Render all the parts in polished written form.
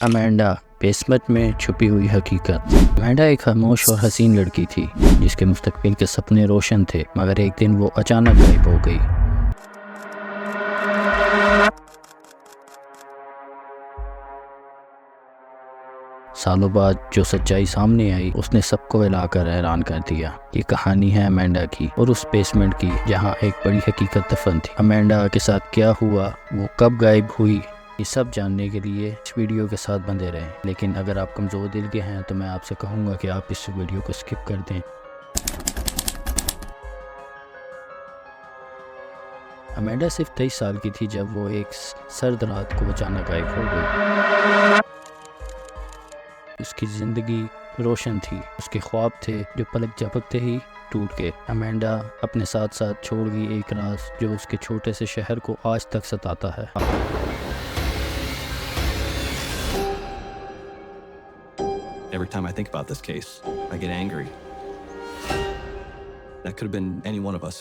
امینڈا basement میں چھپی ہوئی حقیقت۔ امینڈا ایک خاموش اور حسین لڑکی تھی جس کے مستقبل کے سپنے روشن تھے، مگر ایک دن وہ اچانک غائب ہو گئی۔ سالوں بعد جو سچائی سامنے آئی اس نے سب کو ہلا کر حیران کر دیا۔ یہ کہانی ہے امینڈا کی اور اس بیسمنٹ کی جہاں ایک بڑی حقیقت دفن تھی۔ امینڈا کے ساتھ کیا ہوا، وہ کب غائب ہوئی، یہ سب جاننے کے لیے اس ویڈیو کے ساتھ بندے رہیں۔ لیکن اگر آپ کمزور دل کے ہیں تو میں آپ سے کہوں گا کہ آپ اس ویڈیو کو سکپ کر دیں۔ امینڈا صرف 23 سال کی تھی جب وہ ایک سرد رات کو اچانک غائب ہو گئی۔ اس کی زندگی روشن تھی، اس کے خواب تھے جو پلک جھپکتے ہی ٹوٹ گئے۔ امینڈا اپنے ساتھ ساتھ چھوڑ گئی ایک راز جو اس کے چھوٹے سے شہر کو آج تک ستاتا ہے۔ Every time I think about this case, I get angry. That could have been any one of us.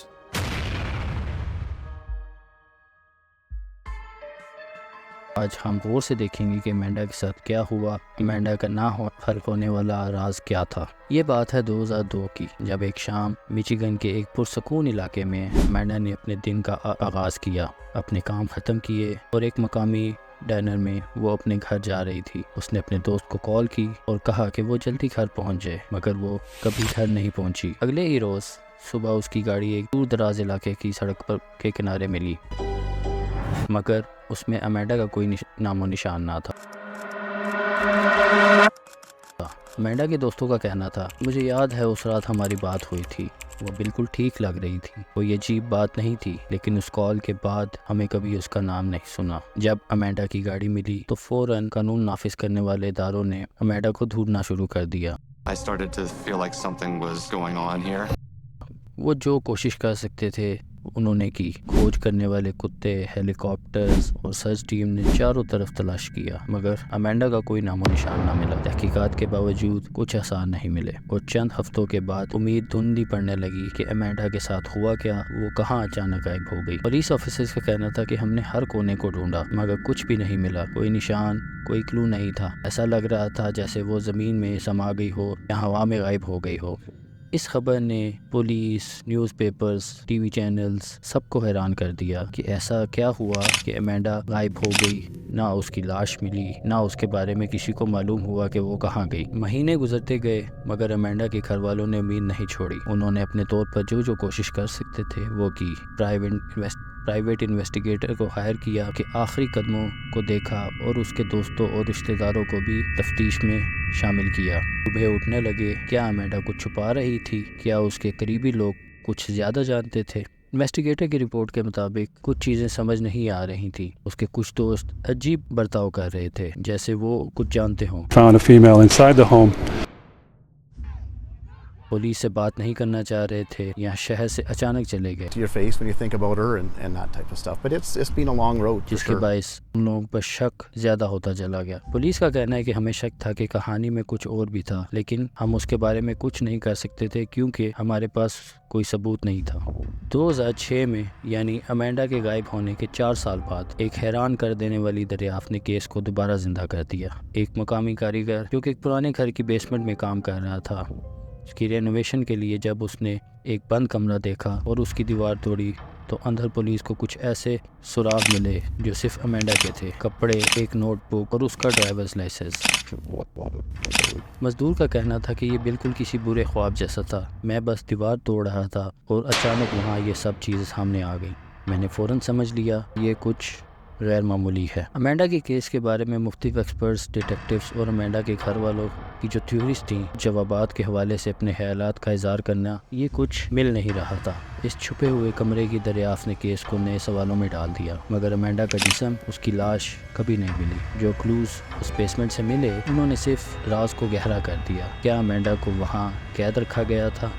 آج ہم غور سے دیکھیں گے کہ امینڈا کے ساتھ کیا ہوا، امینڈا کا نہ حل ہونے والا راز کیا تھا۔ یہ بات ہے 2002 کی، جب ایک شام میچیگن کے ایک پرسکون علاقے میں امینڈا نے اپنے دن کا آغاز کیا، اپنے کام ختم کیے اور ایک مقامی ڈائنر میں وہ اپنے گھر جا رہی تھی۔ اس نے اپنے دوست کو کال کی اور کہا کہ وہ جلدی گھر پہنچ جائے، مگر وہ کبھی گھر نہیں پہنچی۔ اگلے ہی روز صبح اس کی گاڑی ایک دور دراز علاقے کی سڑک پر کے کنارے ملی، مگر اس میں امینڈا کا کوئی نام و نشان نہ تھا۔ امینڈا کے دوستوں کا کہنا تھا، مجھے یاد ہے اس رات ہماری بات ہوئی تھی، وہ بالکل ٹھیک لگ رہی تھی، کوئی عجیب بات نہیں تھی، لیکن اس کال کے بعد ہمیں کبھی اس کا نام نہیں سنا۔ جب امینڈا کی گاڑی ملی تو فوراً قانون نافذ کرنے والے اداروں نے امینڈا کو ڈھونڈنا شروع کر دیا۔ I started to feel like something was going on here. وہ جو کوشش کر سکتے تھے انہوں نے کی۔ کھوج کرنے والے کتے، ہیلی کاپٹرز اور سرچ ٹیم نے چاروں طرف تلاش کیا، مگر امینڈا کا کوئی نام و نشان نہ ملا۔ تحقیقات کے باوجود کچھ آثار نہیں ملے اور چند ہفتوں کے بعد امید دھندلی پڑنے لگی کہ امینڈا کے ساتھ ہوا کیا، وہ کہاں اچانک غائب ہو گئی۔ پولیس آفیسرز کا کہنا تھا کہ ہم نے ہر کونے کو ڈھونڈا، مگر کچھ بھی نہیں ملا، کوئی نشان، کوئی کلو نہیں تھا۔ ایسا لگ رہا تھا جیسے وہ زمین میں سما گئی ہو یا ہوا میں غائب ہو گئی ہو۔ اس خبر نے police, news papers, T V channels سب کو حیران کر دیا کہ ایسا کیا ہوا کہ امینڈا غائب ہو گئی۔ نہ اس کی لاش ملی، نہ اس کے بارے میں کسی کو معلوم ہوا کہ وہ کہاں گئی۔ مہینے گزرتے گئے مگر امینڈا کے گھر والوں نے امید نہیں چھوڑی۔ انہوں نے اپنے طور پر جو کوشش کر سکتے تھے وہ کی۔ پرائیویٹ انویسٹیگیٹر کو ہائر کیا کہ آخری قدموں کو دیکھا اور اس کے دوستوں اور رشتہ داروں کو بھی تفتیش میں شامل کیا۔ صبح اٹھنے لگے، کیا امینڈا کچھ چھپا رہی تھی؟ کیا اس کے قریبی لوگ کچھ زیادہ جانتے تھے؟ انویسٹیگیٹر کی رپورٹ کے مطابق کچھ چیزیں سمجھ نہیں آ رہی تھیں۔ اس کے کچھ دوست عجیب برتاؤ کر رہے تھے، جیسے وہ کچھ جانتے ہوں۔ Found a female inside the home. Police سے بات نہیں کرنا چاہ رہے تھے یا شہر سے اچانک چلے گئے، to your face when you think about her and that type of stuff. But it's been a long road for جس کے sure. باعث ان لوگوں پر شک زیادہ ہوتا چلا گیا۔ پولیس کا کہنا ہے کہ ہمیں شک تھا کہ کہانی میں کچھ اور بھی تھا، لیکن ہم اس کے بارے میں کچھ نہیں کر سکتے تھے کیونکہ ہمارے پاس کوئی ثبوت نہیں تھا۔ 2006 میں یعنی امینڈا کے غائب ہونے کے 4 سال بعد ایک حیران کر دینے والی دریافت نے کیس کو دوبارہ زندہ کر دیا۔ ایک مقامی کاریگر جو کہ ایک پرانے گھر کی بیسمنٹ میں کام کر رہا تھا، اس کی رینوویشن کے لیے جب اس نے ایک بند کمرہ دیکھا اور اس کی دیوار توڑی تو اندر پولیس کو کچھ ایسے سراغ ملے جو صرف امینڈا کے تھے، کپڑے، ایک نوٹ بک اور اس کا ڈرائیورز لائسنس۔ مزدور کا کہنا تھا کہ یہ بالکل کسی برے خواب جیسا تھا، میں بس دیوار توڑ رہا تھا اور اچانک وہاں یہ سب چیزیں سامنے آ گئیں۔ میں نے فوراً سمجھ لیا یہ کچھ غیر معمولی ہے۔ امینڈا کے کیس کے بارے میں مختلف ایکسپرٹس، ڈیٹیکٹیوز اور امینڈا کے گھر والوں کی جو تھیوریز تھیں، جوابات کے حوالے سے اپنے خیالات کا اظہار کرنا، یہ کچھ مل نہیں رہا تھا۔ اس چھپے ہوئے کمرے کی دریافت نے کیس کو نئے سوالوں میں ڈال دیا، مگر امینڈا کا جسم، اس کی لاش کبھی نہیں ملی۔ جو کلوز اس بیسمنٹ سے ملے انہوں نے صرف راز کو گہرا کر دیا۔ کیا امینڈا کو وہاں قید رکھا گیا تھا؟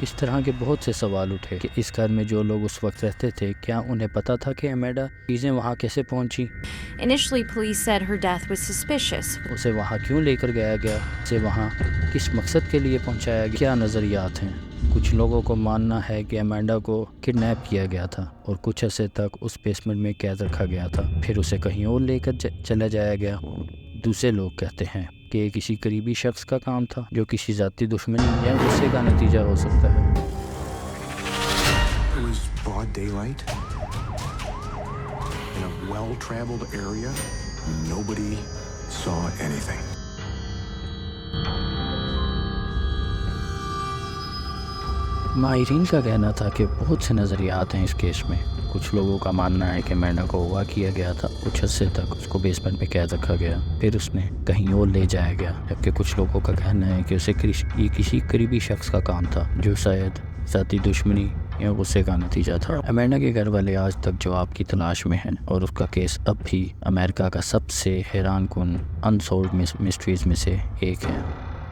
اس طرح کے بہت سے سوال اٹھے کہ اس گھر میں جو لوگ اس وقت رہتے تھے، کیا انہیں پتہ تھا کہ امینڈا چیزیں وہاں کیسے پہنچی؟ Initially, police said her death was suspicious. اسے وہاں کیوں لے کر گیا گیا؟ اسے وہاں کس مقصد کے لیے پہنچایا گیا؟ کیا نظریات ہیں؟ کچھ لوگوں کو ماننا ہے کہ امینڈا کو کڈنیپ کیا گیا تھا اور کچھ عرصے تک اس بیسمنٹ میں قید رکھا گیا تھا، پھر اسے کہیں اور لے کر چلا جایا گیا۔ دوسرے لوگ کہتے ہیں کہ یہ کسی قریبی شخص کا کام تھا جو کسی ذاتی دشمنی یا غصے کا نتیجہ ہو سکتا ہے۔ It was broad daylight in a well-traveled area. Nobody saw anything. ماہرین کا کہنا تھا کہ بہت سے نظریات ہیں اس کیس میں۔ کچھ لوگوں کا ماننا ہے کہ امینڈا کو اغوا کیا گیا تھا، کچھ عرصے تک اس کو بیسمنٹ میں قید رکھا گیا، پھر اس نے کہیں اور لے جایا گیا، جبکہ کچھ لوگوں کا کہنا ہے کہ یہ کسی قریبی شخص کا کام تھا جو شاید ذاتی دشمنی یا غصے کا نتیجہ تھا۔ امینڈا کے گھر والے آج تک جواب کی تلاش میں ہیں اور اس کا کیس اب بھی امریکہ کا سب سے حیران کن انسولوڈ مسٹریز میں سے ایک ہے۔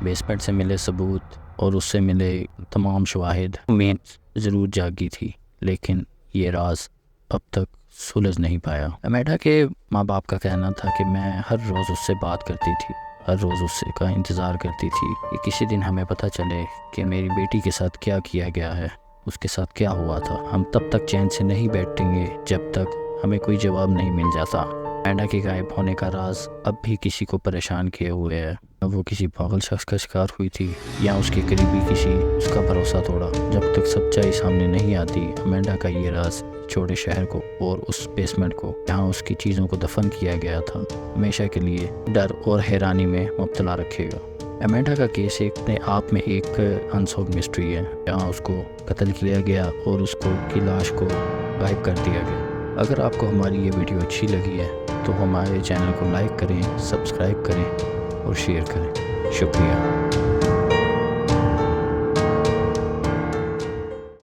بیسمنٹ سے ملے ثبوت اور اس سے ملے تمام شواہد امید ضرور جاگی تھی، لیکن یہ راز اب تک سلجھ نہیں پایا۔ امینڈا کے ماں باپ کا کہنا تھا کہ میں ہر روز اس سے بات کرتی تھی، ہر روز اس سے کا انتظار کرتی تھی کہ کسی دن ہمیں پتہ چلے کہ میری بیٹی کے ساتھ کیا کیا گیا ہے، اس کے ساتھ کیا ہوا تھا۔ ہم تب تک چین سے نہیں بیٹھیں گے جب تک ہمیں کوئی جواب نہیں مل جاتا۔ امینڈا کے غائب ہونے کا راز اب بھی کسی کو پریشان کیے ہوئے ہے۔ اب وہ کسی پاگل شخص کا شکار ہوئی تھی یا اس کے قریبی کسی اس کا بھروسہ توڑا۔ جب تک سچائی سامنے نہیں آتی، امینڈا کا یہ راز چھوٹے شہر کو اور اس بیسمنٹ کو جہاں اس کی چیزوں کو دفن کیا گیا تھا ہمیشہ کے لیے ڈر اور حیرانی میں مبتلا رکھے گا۔ امینڈا کا کیس اپنے آپ میں ایک انسولوڈ مسٹری ہے، جہاں اس کو قتل کیا گیا اور اس کی لاش کو غائب کر دیا گیا۔ اگر آپ کو ہماری یہ ویڈیو اچھی لگی ہے تو ہمارے چینل کو لائک کریں، سبسکرائب کریں اور شیئر کریں۔ شکریہ۔